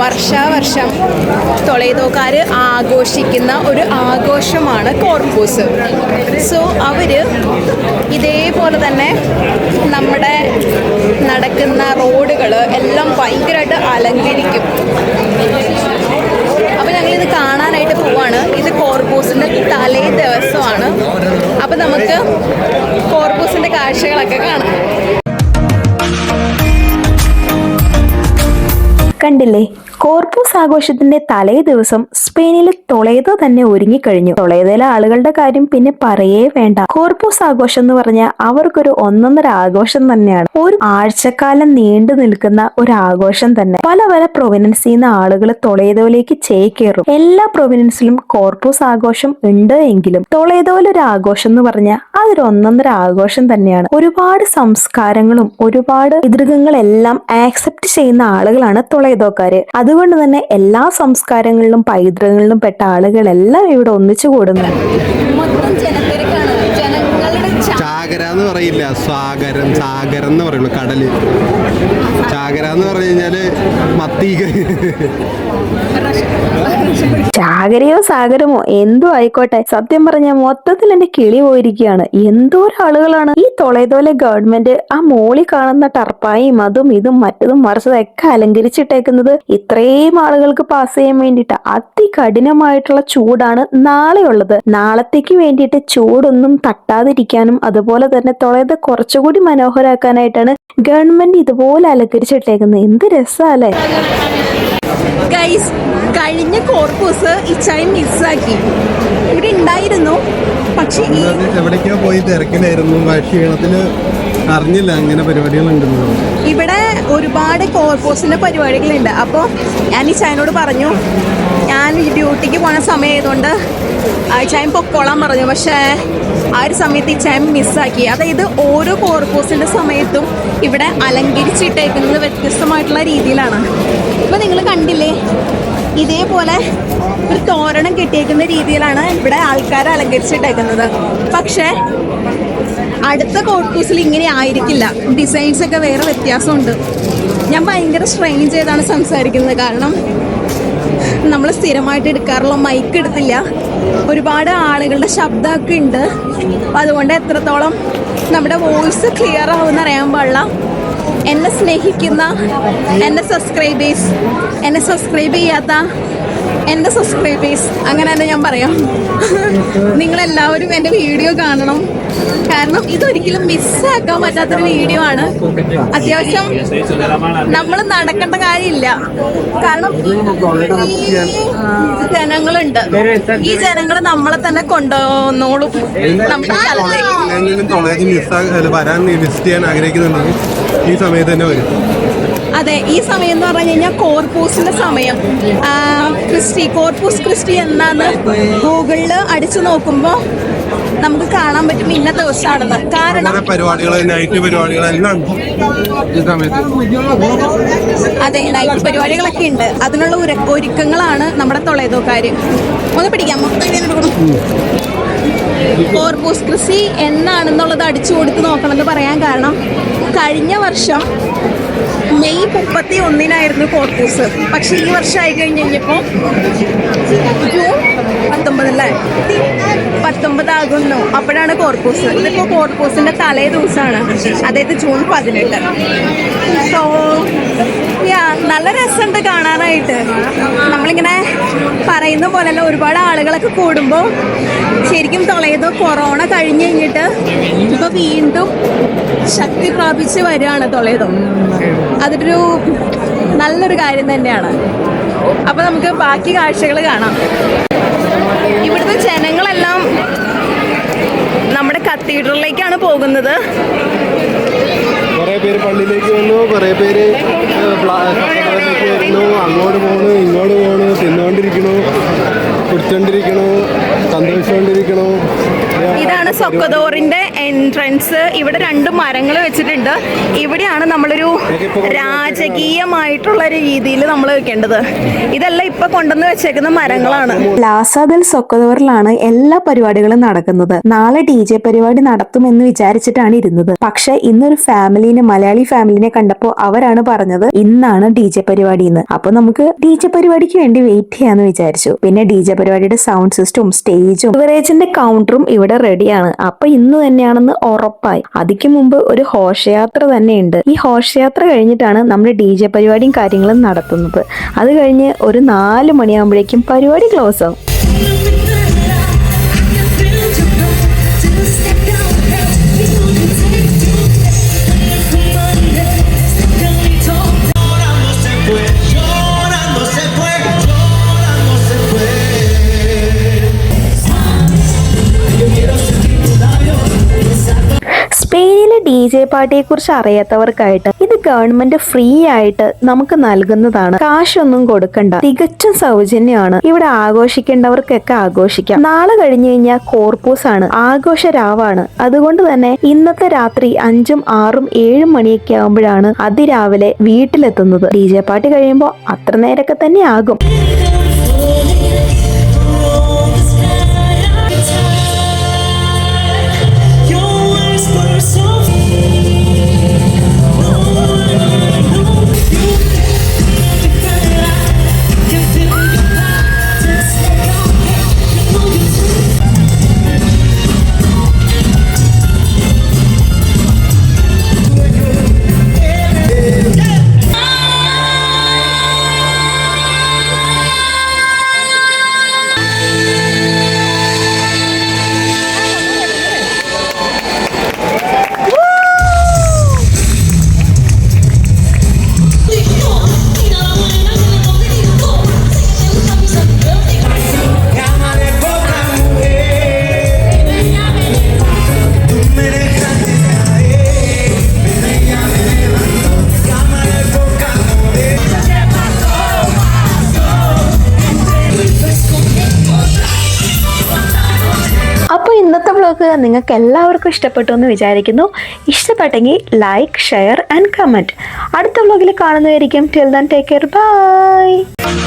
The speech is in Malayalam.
വർഷാവർഷം ടൊളേദോക്കാർ ആഘോഷിക്കുന്ന ഒരു ആഘോഷമാണ് കോർപ്പൂസ്. സോ അവർ ഇതേപോലെ തന്നെ നമ്മുടെ നടക്കുന്ന റോഡുകൾ എല്ലാം ഭയങ്കരമായിട്ട് അലങ്കരിക്കും. അപ്പോൾ ഞങ്ങളിത് കാണാനായിട്ട് പോവാണ്. ഇത് കോർപ്പൂസിൻ്റെ തലേ ദിവസമാണ്. അപ്പോൾ നമുക്ക് കോർപ്പൂസിൻ്റെ കാഴ്ചകളൊക്കെ കാണാം. കണ്ടില്ലേ, കോർപ്പൂസ് ആഘോഷത്തിന്റെ തലേ ദിവസം സ്പെയിനിലെ ടൊളേദോ തന്നെ ഒരുങ്ങിക്കഴിഞ്ഞു. ടൊളേദോയിലെ ആളുകളുടെ കാര്യം പിന്നെ പറയേ വേണ്ട. കോർപ്പൂസ് ആഘോഷം എന്ന് പറഞ്ഞാൽ അവർക്കൊരു ഒന്നൊന്നര ആഘോഷം തന്നെയാണ്. ഒരു ആഴ്ചക്കാലം നീണ്ടു നിൽക്കുന്ന ഒരു ആഘോഷം തന്നെ. പല പല പ്രൊവിനൻസിൽ നിന്ന് ആളുകൾ ടൊളേദോയിലേക്ക് ചേക്കേറും. എല്ലാ പ്രൊവിനൻസിലും കോർപ്പൂസ് ആഘോഷം ഉണ്ട് എങ്കിലും ടൊളേദോയിലെ ഒരു ആഘോഷം എന്ന് പറഞ്ഞാൽ അതൊരു ഒന്നൊന്നര ആഘോഷം തന്നെയാണ്. ഒരുപാട് സംസ്കാരങ്ങളും ഒരുപാട് പൈതൃകങ്ങളെല്ലാം ആക്സെപ്റ്റ് ചെയ്യുന്ന ആളുകളാണ് ടൊളേദോക്കാര്. അതുകൊണ്ട് തന്നെ എല്ലാ സംസ്കാരങ്ങളിലും പൈതൃകങ്ങളിലും പെട്ട ആളുകളെല്ലാം ഇവിടെ ഒന്നിച്ചു കൂടുന്നു. ചാകര എന്ന് പറയില്ല, സാഗരം, സാഗരം എന്ന് പറയുള്ളൂ. കടല് ചാകര എന്ന് പറഞ്ഞു കഴിഞ്ഞാല് മത്തി. ചാകരയോ സാഗരമോ എന്തോ ആയിക്കോട്ടെ, സത്യം പറഞ്ഞ മൊത്തത്തിൽ എന്റെ കിളി പോയിരിക്കുകയാണ്. എന്തോരം ആളുകളാണ്. ഈ ടൊളേദോയിലെ ഗവൺമെന്റ് ആ മോളി കാണുന്ന ടർപ്പായും അതും ഇതും മറ്റതും മറിച്ചതൊക്കെ അലങ്കരിച്ചിട്ടേക്കുന്നത് ഇത്രയും ആളുകൾക്ക് പാസ് ചെയ്യാൻ വേണ്ടിയിട്ട്. അതികഠിനമായിട്ടുള്ള ചൂടാണ് നാളെ ഉള്ളത്. നാളത്തേക്ക് വേണ്ടിയിട്ട് ചൂടൊന്നും തട്ടാതിരിക്കാനും അതുപോലെ തന്നെ ടൊളേദോ കുറച്ചുകൂടി മനോഹരാക്കാനായിട്ടാണ് ഗവൺമെന്റ് ഇതുപോലെ അലങ്കരിച്ചിട്ടേക്കുന്നത്. എന്ത് രസാല്ലേ ഗൈസ്. കഴിഞ്ഞ കോർപ്പൂസ് ഇച്ചായി മിസ്സാക്കി. ഇവിടെ ഉണ്ടായിരുന്നു, പക്ഷെ എവിടേക്കോ പോയി തിരക്കിലായിരുന്നു. ക്ഷീണത്തില് അറിഞ്ഞില്ല അങ്ങനെ പരിപാടികളുണ്ടെന്ന്. ഇവിടെ ഒരുപാട് കോർപ്പൂസിന്റെ പരിപാടികളുണ്ട്. അപ്പോൾ ഞാൻ ഇച്ചായനോട് പറഞ്ഞു, ഞാൻ ഡ്യൂട്ടിക്ക് പോണ സമയമായതുകൊണ്ട് ഇച്ചായൻ പൊക്കോളാൻ പറഞ്ഞു. പക്ഷേ ആ ഒരു സമയത്ത് ഇച്ചായൻ മിസ്സാക്കി. അതായത് ഓരോ കോർപ്പൂസിന്റെ സമയത്തും ഇവിടെ അലങ്കരിച്ചിട്ടേക്കുന്നത് വ്യത്യസ്തമായിട്ടുള്ള രീതിയിലാണ്. ഇപ്പോൾ നിങ്ങൾ കണ്ടില്ലേ, ഇതേപോലെ ഒരു തോരണം കെട്ടിയേക്കുന്ന രീതിയിലാണ് ഇവിടെ ആൾക്കാർ അലങ്കരിച്ചിട്ടേക്കുന്നത്. പക്ഷേ അടുത്ത കോർപ്പൂസിൽ ഇങ്ങനെ ആയിരിക്കില്ല. ഡിസൈൻസ് ഒക്കെ വേറെ വ്യത്യാസമുണ്ട്. ഞാൻ ഭയങ്കര സ്ട്രെയിൻ ചെയ്താണ് സംസാരിക്കുന്നത്. കാരണം നമ്മൾ സ്ഥിരമായിട്ട് എടുക്കാറുള്ള മൈക്ക് എടുത്തില്ല. ഒരുപാട് ആളുകളുടെ ശബ്ദമൊക്കെ ഉണ്ട്. അതുകൊണ്ട് എത്രത്തോളം നമ്മുടെ വോയിസ് ക്ലിയർ ആവുമെന്ന് അറിയാൻ പാടില്ല. എന്നെ സ്നേഹിക്കുന്ന എൻ്റെ സബ്സ്ക്രൈബേഴ്സ്, എന്നെ സബ്സ്ക്രൈബ് ചെയ്യാത്ത എൻ്റെ സബ്സ്ക്രൈബേഴ്സ്, അങ്ങനെ തന്നെ ഞാൻ പറയാം. നിങ്ങളെല്ലാവരും എൻ്റെ വീഡിയോ കാണണം. കാരണം ഇതൊരിക്കലും മിസ്സാക്കാൻ പറ്റാത്തൊരു വീഡിയോ ആണ്. അത്യാവശ്യം നമ്മൾ നടക്കേണ്ട കാര്യമില്ല. കാരണം ജനങ്ങളുണ്ട്. ഈ ജനങ്ങൾ നമ്മളെ തന്നെ കൊണ്ടുവന്നോളും നമ്മുടെ ഈ സമയത്ത് തന്നെ വരും. അതെ, ഈ സമയം എന്ന് പറഞ്ഞു കഴിഞ്ഞാൽ കോർപ്പൂസിന്റെ സമയം. കോർപ്പൂസ് ക്രിസ്റ്റി എന്നാണ് ഗൂഗിളിൽ അടിച്ചു നോക്കുമ്പോൾ നമുക്ക് കാണാൻ പറ്റും ഇന്ന ദിവസമാണെന്ന്. കാരണം അതെ, നൈറ്റ് പരിപാടികളൊക്കെ ഉണ്ട്. അതിനുള്ള ഒരുക്കങ്ങളാണ് നമ്മുടെ ടൊളേദോക്കാര്. ഒന്ന് പിടിക്കാം. കോർപ്പൂസ് ക്രിസ്റ്റി എന്നാണെന്നുള്ളത് അടിച്ചു കൊടുത്ത് നോക്കണമെന്ന് പറയാൻ കാരണം, കഴിഞ്ഞ വർഷം മെയ് 31 കോർപ്പൂസ്. പക്ഷെ ഈ വർഷം ആയി കഴിഞ്ഞപ്പോൾ ജൂൺ 19 ആകുന്നു. അപ്പോഴാണ് കോർപ്പൂസ്. ഇതിപ്പോൾ കോർപ്പൂസിന്റെ തലേ ദിവസമാണ്, അതായത് ജൂൺ 18. സോ നല്ല രസമുണ്ട് കാണാനായിട്ട്. നമ്മളിങ്ങനെ പറയുന്ന പോലെയല്ല, ഒരുപാട് ആളുകളൊക്കെ കൂടുമ്പോൾ ശരിക്കും ടൊളേദോ കൊറോണ കഴിഞ്ഞ് കഴിഞ്ഞിട്ട് ഇപ്പോൾ വീണ്ടും ശക്തി പ്രാപിച്ച് വരികയാണ് ടൊളേദോ. അതൊരു നല്ലൊരു കാര്യം തന്നെയാണ്. അപ്പോൾ നമുക്ക് ബാക്കി കാഴ്ചകൾ കാണാം. ഇവിടുത്തെ ജനങ്ങളെല്ലാം നമ്മുടെ കത്തീഡ്രലിലേക്കാണ് പോകുന്നത്. കുറേ പേര് പള്ളിയിലേക്ക് വന്നു, കുറേ പേര് വരുന്നു. അങ്ങോട്ട് പോകണു, ഇങ്ങോട്ട് പോകണു, തിന്നുകൊണ്ടിരിക്കണു, കുടിച്ചോണ്ടിരിക്കണു, സന്തോഷിച്ചുകൊണ്ടിരിക്കണു. ഇതാണ് സൊക്കദോറിന്റെ എൻട്രൻസ്. ഇവിടെ 2 മരങ്ങൾ വെച്ചിട്ടുണ്ട്. ഇവിടെയാണ് നമ്മളൊരു രാജകീയമായിട്ടുള്ള ഒരു രീതിയിൽ നമ്മൾ വെക്കേണ്ടത്. ഇതെല്ലാം ഇപ്പൊ കൊണ്ടുവന്ന് വെച്ചേക്കുന്ന മരങ്ങളാണ്. പ്ലാസ ദെൽ സൊക്കദോറിലാണ് എല്ലാ പരിപാടികളും നടക്കുന്നത്. നാളെ DJ പരിപാടി നടത്തുമെന്ന് വിചാരിച്ചിട്ടാണ് ഇരുന്നത്. പക്ഷെ ഇന്നൊരു മലയാളി ഫാമിലിനെ കണ്ടപ്പോ അവരാണ് പറഞ്ഞത് ഇന്നാണ് DJ പരിപാടി എന്ന്. അപ്പൊ നമുക്ക് DJ പരിപാടിക്ക് വേണ്ടി വെയിറ്റ് ചെയ്യാന്ന് വിചാരിച്ചു. പിന്നെ DJ പരിപാടിയുടെ സൗണ്ട് സിസ്റ്റവും സ്റ്റേജും ബിവറേജിന്റെ കൗണ്ടറും ഇവിടെ റെഡിയാണ്. അപ്പൊ ഇന്ന് തന്നെയാണെന്ന് ഉറപ്പായി. അതിക്ക് മുമ്പ് ഒരു ഘോഷയാത്ര തന്നെയുണ്ട്. ഈ ഘോഷയാത്ര കഴിഞ്ഞിട്ടാണ് നമ്മൾ DJ പരിപാടിയും കാര്യങ്ങളും നടത്തുന്നത്. അത് കഴിഞ്ഞ് ഒരു 4 മണിയാകുമ്പോഴേക്കും പരിപാടി ക്ലോസ് ആവും. സ്പെയിനിലെ DJ പാർട്ടിയെ കുറിച്ച് അറിയാത്തവർക്കായിട്ട് ഇത് ഗവൺമെന്റ് ഫ്രീ ആയിട്ട് നമുക്ക് നൽകുന്നതാണ്. കാശൊന്നും കൊടുക്കണ്ട, തികച്ചും സൗജന്യമാണ്. ഇവിടെ ആഘോഷിക്കേണ്ടവർക്കൊക്കെ ആഘോഷിക്കാം. നാളെ കഴിഞ്ഞു കഴിഞ്ഞാൽ കോർപ്പൂസ് ആണ്, ആഘോഷ രാവാണ്. അതുകൊണ്ട് തന്നെ ഇന്നത്തെ രാത്രി 5, 6, 7 മണിയൊക്കെ ആകുമ്പോഴാണ് അതിരാവിലെ വീട്ടിലെത്തുന്നത്. DJ പാർട്ടി കഴിയുമ്പോൾ അത്ര നേരമൊക്കെ തന്നെ ആകും. ഇന്നത്തെ വ്ലോഗ് നിങ്ങൾക്ക് എല്ലാവർക്കും ഇഷ്ടപ്പെട്ടു എന്ന് വിചാരിക്കുന്നു. ഇഷ്ടപ്പെട്ടെങ്കിൽ ലൈക്ക്, ഷെയർ ആൻഡ് കമൻറ്റ്. അടുത്ത വ്ലോഗിൽ കാണുന്നതായിരിക്കും. Till then take care, by.